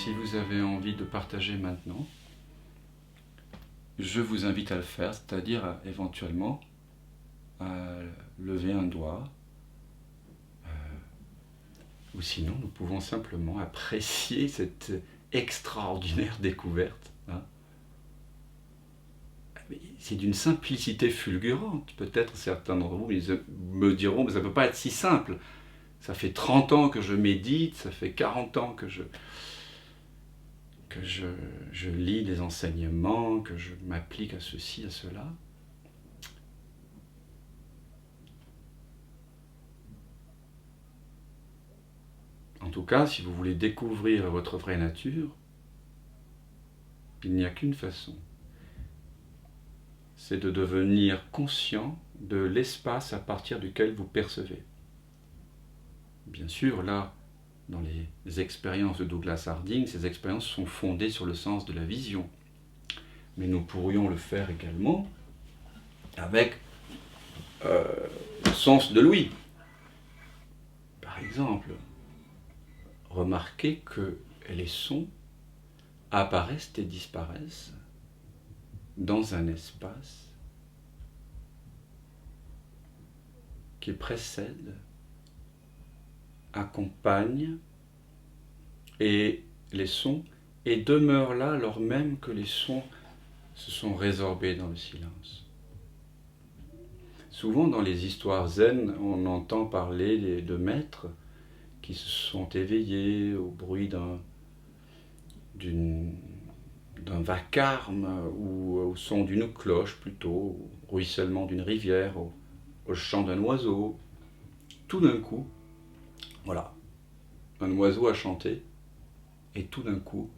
si vous avez envie de partager maintenant, je vous invite à le faire, c'est-à-dire éventuellement à lever un doigt, ou sinon nous pouvons simplement apprécier cette extraordinaire découverte. Hein. C'est d'une simplicité fulgurante. Peut-être certains d'entre vous me diront, mais ça ne peut pas être si simple. Ça fait 30 ans que je médite, ça fait 40 ans que je lis des enseignements, que je m'applique à ceci, à cela. En tout cas, si vous voulez découvrir votre vraie nature, il n'y a qu'une façon. C'est de devenir conscient de l'espace à partir duquel vous percevez. Bien sûr, là, dans les expériences de Douglas Harding, ces expériences sont fondées sur le sens de la vision. Mais nous pourrions le faire également avec le sens de l'ouïe. Par exemple, remarquez que les sons apparaissent et disparaissent dans un espace qui précède, accompagne et les sons et demeure là alors même que les sons se sont résorbés dans le silence. Souvent dans les histoires zen, on entend parler de maîtres qui se sont éveillés au bruit d'un vacarme ou au son d'une cloche plutôt, au ruissellement d'une rivière, au chant d'un oiseau. Tout d'un coup, voilà, un oiseau a chanté et tout d'un coup,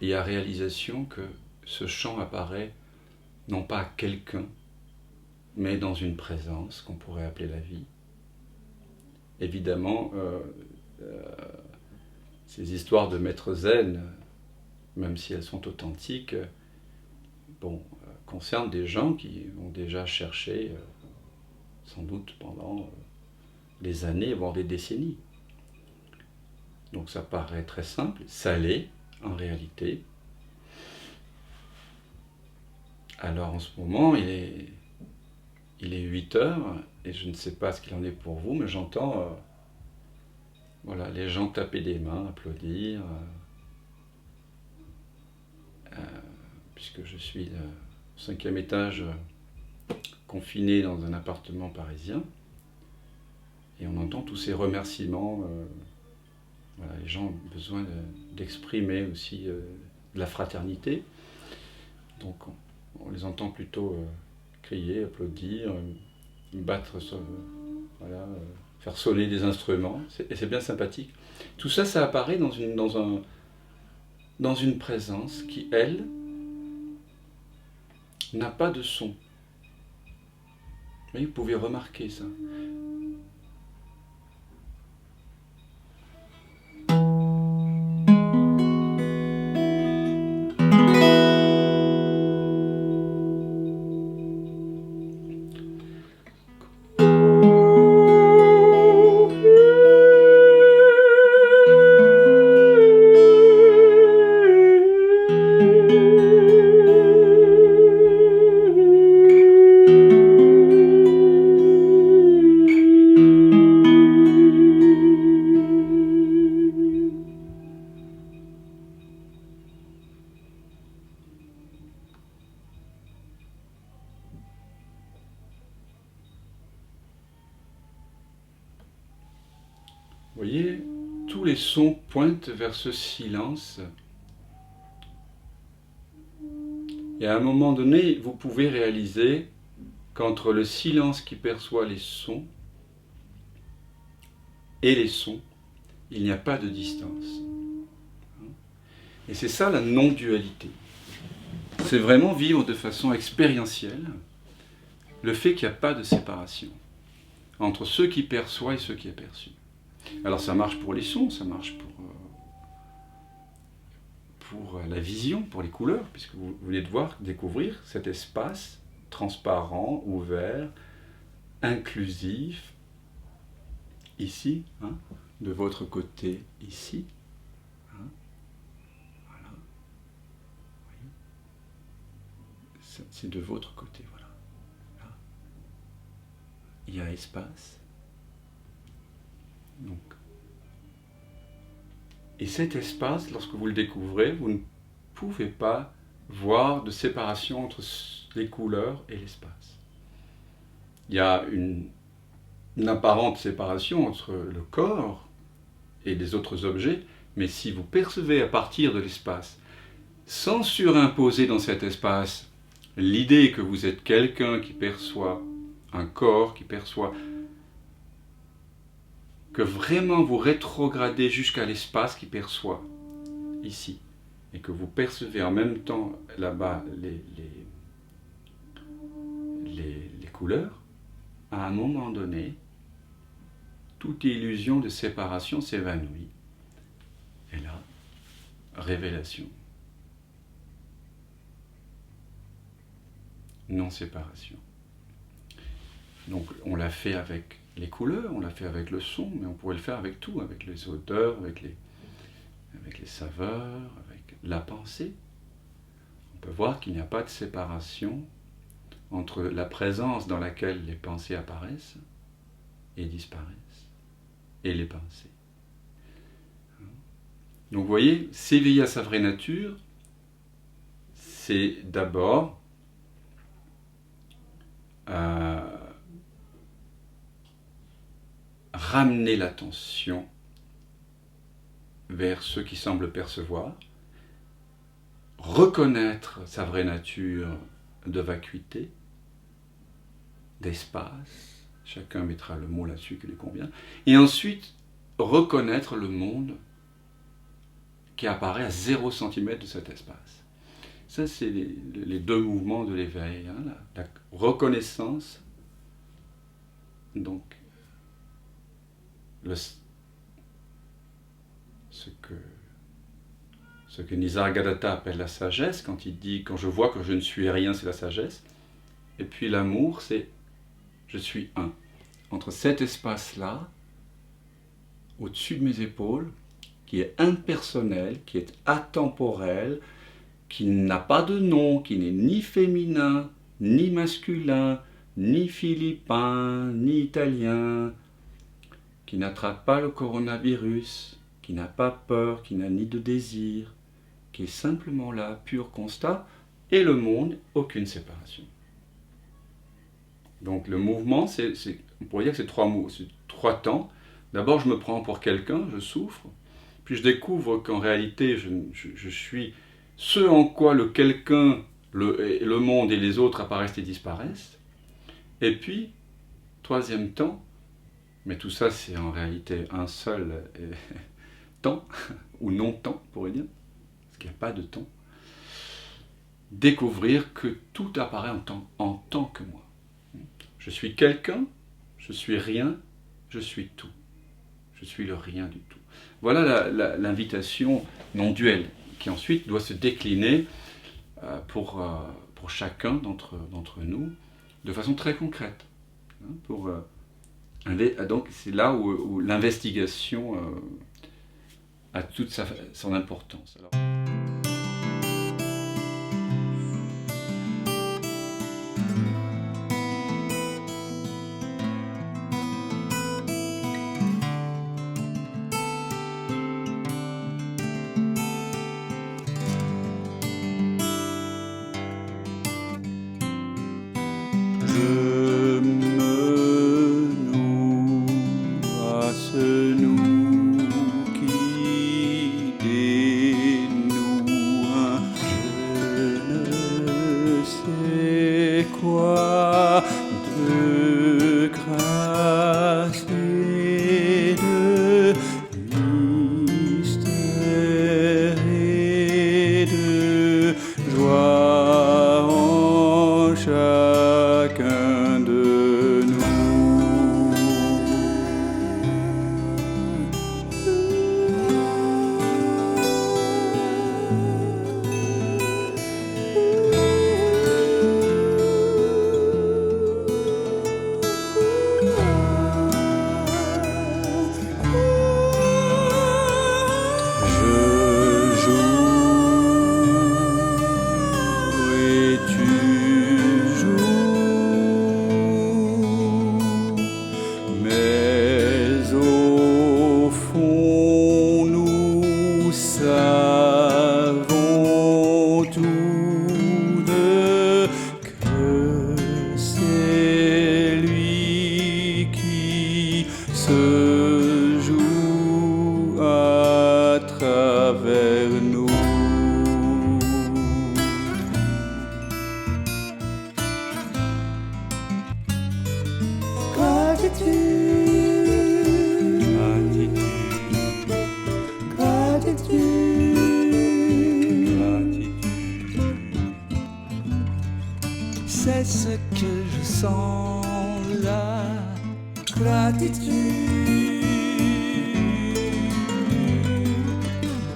il y a réalisation que ce chant apparaît non pas à quelqu'un, mais dans une présence qu'on pourrait appeler la vie. Évidemment, ces histoires de maîtres zen, même si elles sont authentiques, concernent des gens qui ont déjà cherché, sans doute pendant des années, voire des décennies. Donc ça paraît très simple, ça l'est en réalité. Alors en ce moment, il est 8 heures, et je ne sais pas ce qu'il en est pour vous, mais j'entends les gens taper des mains, applaudir, puisque je suis au 5e étage, confiné dans un appartement parisien, et on entend tous ces remerciements. Les gens ont besoin d'exprimer aussi de la fraternité, donc on les entend plutôt crier, applaudir, battre, faire sonner des instruments, et c'est bien sympathique. Tout ça, ça apparaît dans une présence qui, elle, n'a pas de son. Vous pouvez remarquer ça. Vous voyez, tous les sons pointent vers ce silence. Et à un moment donné, vous pouvez réaliser qu'entre le silence qui perçoit les sons et les sons, il n'y a pas de distance. Et c'est ça la non-dualité. C'est vraiment vivre de façon expérientielle le fait qu'il n'y a pas de séparation entre ce qui perçoit et ce qui est perçu. Alors ça marche pour les sons, ça marche pour la vision, pour les couleurs, puisque vous venez de découvrir cet espace transparent, ouvert, inclusif, ici, de votre côté ici. Hein, voilà. Oui. C'est de votre côté, voilà. Là. Il y a espace. Donc. Et cet espace, lorsque vous le découvrez, vous ne pouvez pas voir de séparation entre les couleurs et l'espace. Il y a une apparente séparation entre le corps et les autres objets, mais si vous percevez à partir de l'espace, sans surimposer dans cet espace l'idée que vous êtes quelqu'un qui perçoit un corps, qui perçoit, que vraiment vous rétrogradez jusqu'à l'espace qui perçoit ici, et que vous percevez en même temps là-bas les couleurs, à un moment donné, toute illusion de séparation s'évanouit. Et là, révélation. Non-séparation. Donc on l'a fait avec les couleurs, on l'a fait avec le son, mais on pourrait le faire avec tout, avec les odeurs, avec les saveurs, avec la pensée. On peut voir qu'il n'y a pas de séparation entre la présence dans laquelle les pensées apparaissent et disparaissent, et les pensées. Donc vous voyez, s'éveiller à sa vraie nature, c'est d'abord ramener l'attention vers ce qui semble percevoir, reconnaître sa vraie nature de vacuité, d'espace, chacun mettra le mot là-dessus qui lui convient, et ensuite reconnaître le monde qui apparaît à 0 cm de cet espace. Ça, c'est les deux mouvements de l'éveil, hein, la reconnaissance, donc ce que Nisargadatta appelle la sagesse, quand il dit « quand je vois que je ne suis rien, c'est la sagesse », et puis l'amour, c'est « je suis un ». Entre cet espace-là, au-dessus de mes épaules, qui est impersonnel, qui est atemporel, qui n'a pas de nom, qui n'est ni féminin, ni masculin, ni philippin, ni italien, qui n'attrape pas le coronavirus, qui n'a pas peur, qui n'a ni de désir, qui est simplement là, pur constat, et le monde, aucune séparation. Donc le mouvement, on pourrait dire que c'est trois temps. D'abord, je me prends pour quelqu'un, je souffre, puis je découvre qu'en réalité, je suis ce en quoi le quelqu'un, le monde et les autres apparaissent et disparaissent. Et puis, troisième temps, mais tout ça c'est en réalité un seul temps, ou non-temps, on pourrait dire, parce qu'il n'y a pas de temps, découvrir que tout apparaît en tant que moi. Je suis quelqu'un, je suis rien, je suis tout. Je suis le rien du tout. Voilà l'invitation non duelle, qui ensuite doit se décliner pour chacun d'entre nous, de façon très concrète. Donc c'est là où l'investigation a toute son importance. Alors, je me noue à ce nous qui dénoue C'est ce que je sens là, gratitude,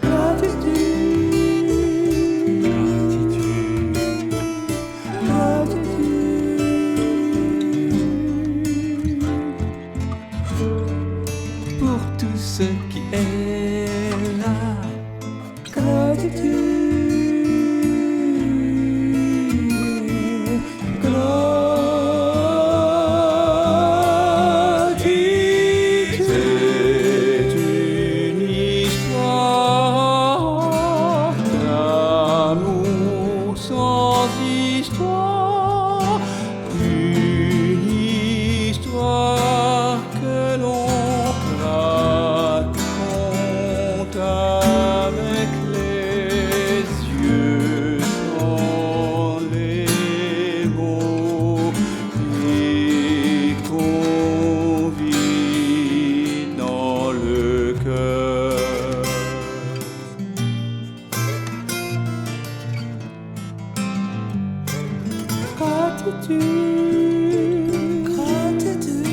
gratitude, gratitude, gratitude, pour tout ce qui est là, gratitude. Une histoire que l'on raconte avec les yeux sans les mots et qu'on vit dans le cœur. Gratitude, gratitude,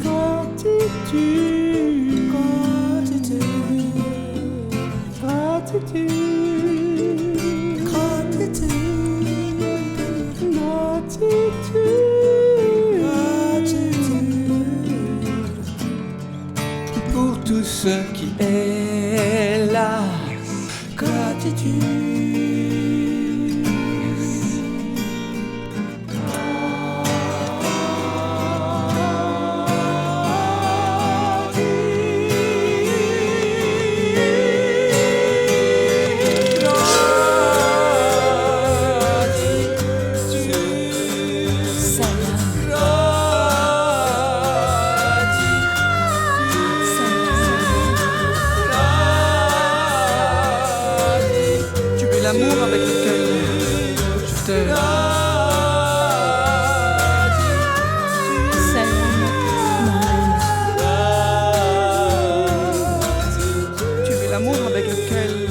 gratitude, gratitude, gratitude, gratitude, gratitude, pour tout ce qui est là, gratitude. L'amour avec lequel je t'aime. Tu es l'amour avec lequel